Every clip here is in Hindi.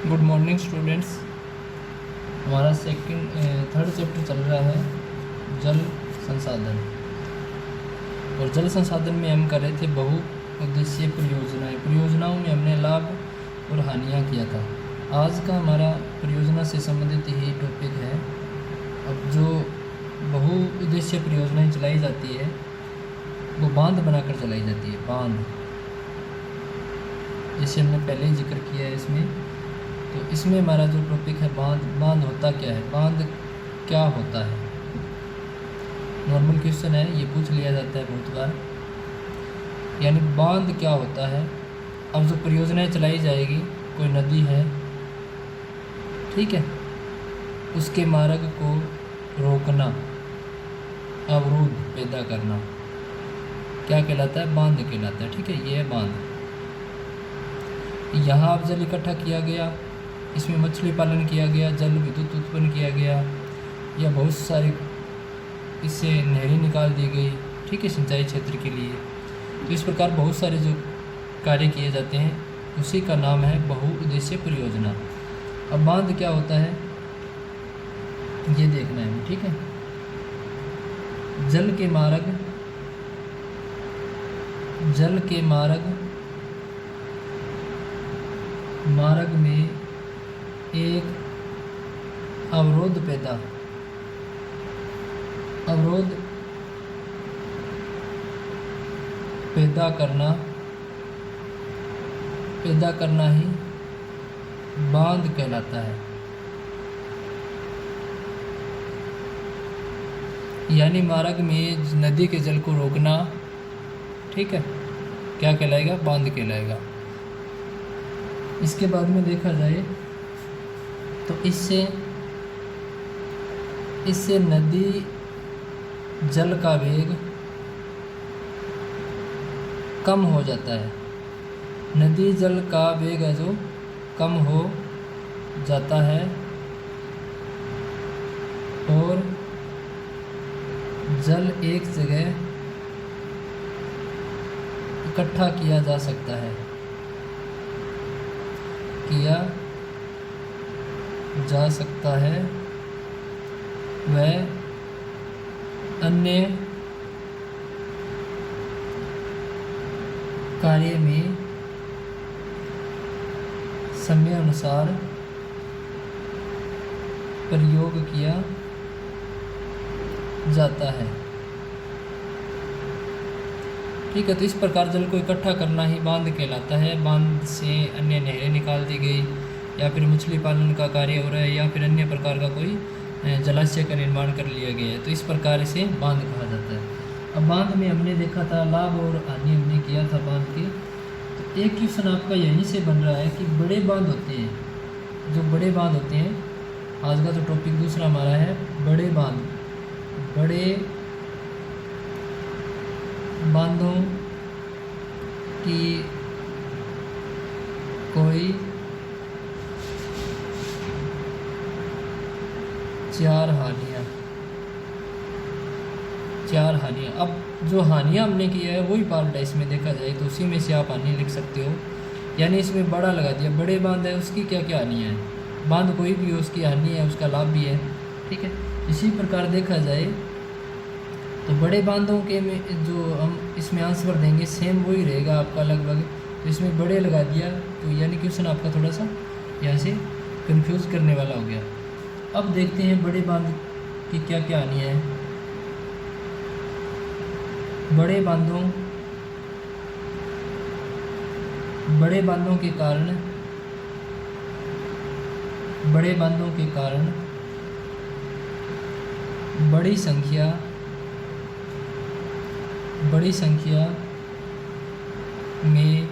Good morning students. हमारा थर्ड चैप्टर चल रहा है जल संसाधन। और जल संसाधन में हम कर रहे थे बहु उद्देश्यीय परियोजनाओं में हमने लाभ और हानियाँ किया था। आज का हमारा परियोजना से संबंधित ही टॉपिक है। अब जो बहु उद्देश्यीय परियोजनाएं चलाई जाती है वो बांध बनाकर चलाई जाती है। बांध, जैसे हमने पहले ही जिक्र किया है इसमें। तो इसमें हमारा जो टॉपिक है बांध होता क्या है, बांध क्या होता है। नॉर्मल क्वेश्चन है, ये पूछ लिया जाता है बहुत बार। यानी बांध क्या होता है। अब जो परियोजनाएं चलाई जाएगी, कोई नदी है, ठीक है, उसके मार्ग को रोकना, अवरोध पैदा करना, क्या कहलाता है, बांध कहलाता है। ठीक है, ये है बांध। यहाँ अब जल इकट्ठा किया गया, इसमें मछली पालन किया गया, जल विद्युत उत्पन्न किया गया, या बहुत सारी इससे नहरें निकाल दी गई, ठीक है, सिंचाई क्षेत्र के लिए। तो इस प्रकार बहुत सारे जो कार्य किए जाते हैं उसी का नाम है बहुउद्देश्यीय परियोजना। अब बांध क्या होता है ये देखना है, ठीक है। जल के मार्ग में एक अवरोध पैदा करना ही बांध कहलाता है। यानी मार्ग में नदी के जल को रोकना, ठीक है, क्या कहलाएगा, बांध कहलाएगा। इसके बाद में देखा जाए तो इससे नदी जल का वेग कम हो जाता है। नदी जल का वेग है जो कम हो जाता है और जल एक जगह इकट्ठा किया जा सकता है, वह अन्य कार्य में समय अनुसार प्रयोग किया जाता है। ठीक है, तो इस प्रकार जल को इकट्ठा करना ही बांध कहलाता है। बांध से अन्य नहरें निकाल दी गई, या फिर मछली पालन का कार्य हो रहा है, या फिर अन्य प्रकार का कोई जलाशय का निर्माण कर लिया गया है, तो इस प्रकार इसे बांध कहा जाता है। अब बांध में हमने देखा था लाभ और हानि हमने किया था बांध की। तो एक क्वेश्चन आपका यहीं से बन रहा है कि बड़े बांध होते हैं, जो बड़े बांध होते हैं, आज का जो टॉपिक दूसरा हमारा है बड़े बांध। बड़े बांधों की कोई चार हानियाँ। अब जो हानियाँ हमने की है वही पार्ट है इसमें, देखा जाए तो उसी में से आप हानि लिख सकते हो। यानी इसमें बड़ा लगा दिया, बड़े बांध है उसकी क्या क्या हानियाँ हैं। बांध कोई भी हो उसकी हानि है, उसका लाभ भी है, ठीक है। इसी प्रकार देखा जाए तो बड़े बांधों के में जो हम इसमें आंसर देंगे सेम वही रहेगा आपका लगभग। तो इसमें बड़े लगा दिया, तो यानी क्वेश्चन आपका थोड़ा सा यहाँ से कंफ्यूज करने वाला हो गया। अब देखते हैं बड़े बांध की क्या क्या हानियाँ हैं। बड़े बांधों के कारण बड़ी संख्या में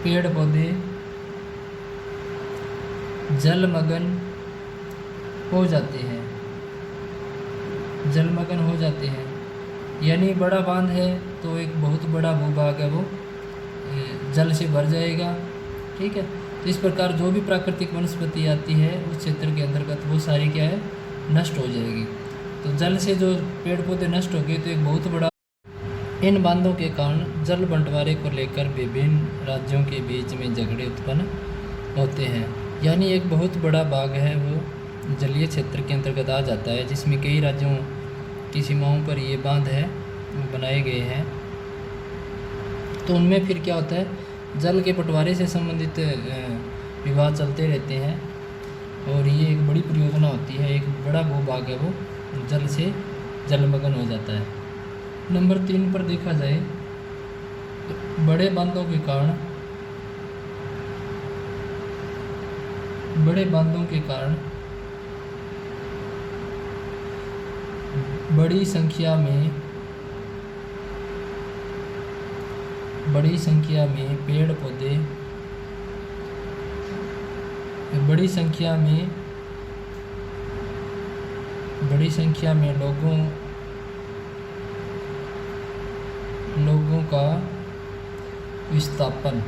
पेड़ पौधे जलमग्न हो जाते हैं। यानी बड़ा बांध है तो एक बहुत बड़ा भूभाग है वो जल से भर जाएगा, ठीक है। तो इस प्रकार जो भी प्राकृतिक वनस्पति आती है उस क्षेत्र के अंतर्गत वो सारी क्या है, नष्ट हो जाएगी। तो जल से जो पेड़ पौधे नष्ट हो गए तो एक बहुत बड़ा इन बांधों के कारण जल बंटवारे को लेकर विभिन्न राज्यों के बीच में झगड़े उत्पन्न होते हैं। यानी एक बहुत बड़ा भाग है वो जलीय क्षेत्र के अंतर्गत आ जाता है, जिसमें कई राज्यों की सीमाओं पर ये बांध है बनाए गए हैं। तो उनमें फिर क्या होता है, जल के बंटवारे से संबंधित विवाद चलते रहते हैं और ये एक बड़ी परियोजना होती है। एक बड़ा भूभाग है वो जल से जलमग्न हो जाता है। नंबर 3 पर देखा जाए तो बड़े बांधों के कारण बड़ी संख्या में पेड़ पौधे, बड़ी संख्या में लोगों का विस्थापन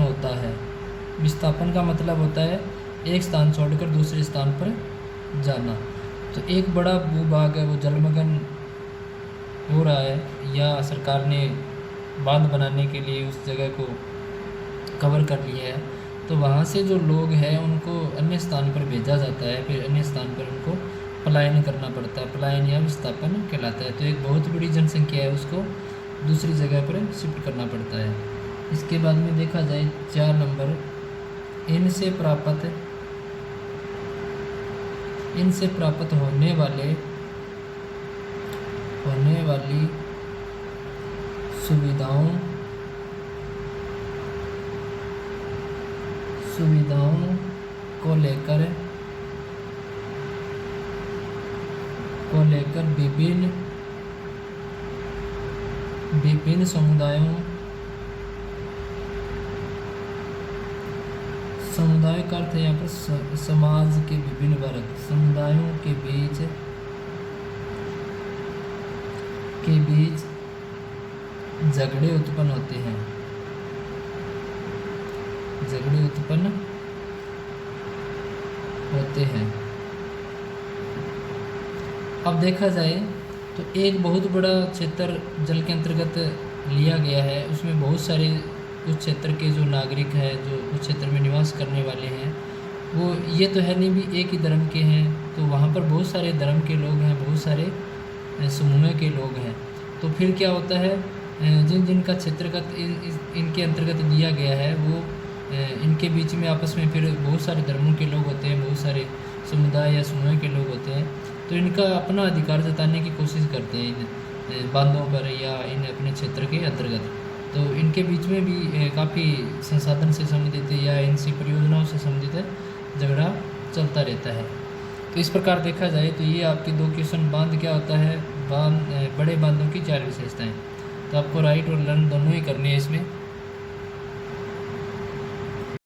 होता है। विस्थापन का मतलब होता है एक स्थान छोड़कर दूसरे स्थान पर जाना। तो एक बड़ा भूभाग है वो जलमग्न हो रहा है, या सरकार ने बांध बनाने के लिए उस जगह को कवर कर लिया है, तो वहाँ से जो लोग हैं उनको अन्य स्थान पर भेजा जाता है। फिर अन्य स्थान पर उनको पलायन करना पड़ता है, पलायन या विस्थापन कहलाता है। तो एक बहुत बड़ी जनसंख्या है, उसको दूसरी जगह पर शिफ्ट करना पड़ता है। इसके बाद में देखा जाए 4 नंबर, इनसे प्राप्त होने वाली सुविधाओं को लेकर विभिन्न समुदायों का अर्थ है यहाँ पर समाज के विभिन्न वर्ग, समुदायों के बीच झगड़े उत्पन्न होते हैं। अब देखा जाए तो एक बहुत बड़ा क्षेत्र जल के अंतर्गत लिया गया है, उसमें बहुत सारे उस क्षेत्र के जो नागरिक हैं, जो उस क्षेत्र में निवास करने वाले हैं, वो ये तो है नहीं भी एक ही धर्म के हैं। तो वहाँ पर बहुत सारे धर्म के लोग हैं, बहुत सारे समूह के लोग हैं। तो फिर क्या होता है, जिनका क्षेत्रगत इनके अंतर्गत दिया गया है, वो इनके बीच में आपस में फिर बहुत सारे धर्मों के लोग होते हैं, बहुत सारे समुदाय या समूह के लोग होते हैं। तो इनका अपना अधिकार जताने की कोशिश करते हैं इन बांधों पर या इन अपने क्षेत्र के अंतर्गत। तो इनके बीच में भी काफ़ी संसाधन से संबंधित या इनसी परियोजनाओं से संबंधित झगड़ा चलता रहता है। तो इस प्रकार देखा जाए तो ये आपके 2 क्वेश्चन, बांध क्या होता है, बड़े बांधों की 4 विशेषताएं। तो आपको राइट और लर्न दोनों ही करने हैं इसमें।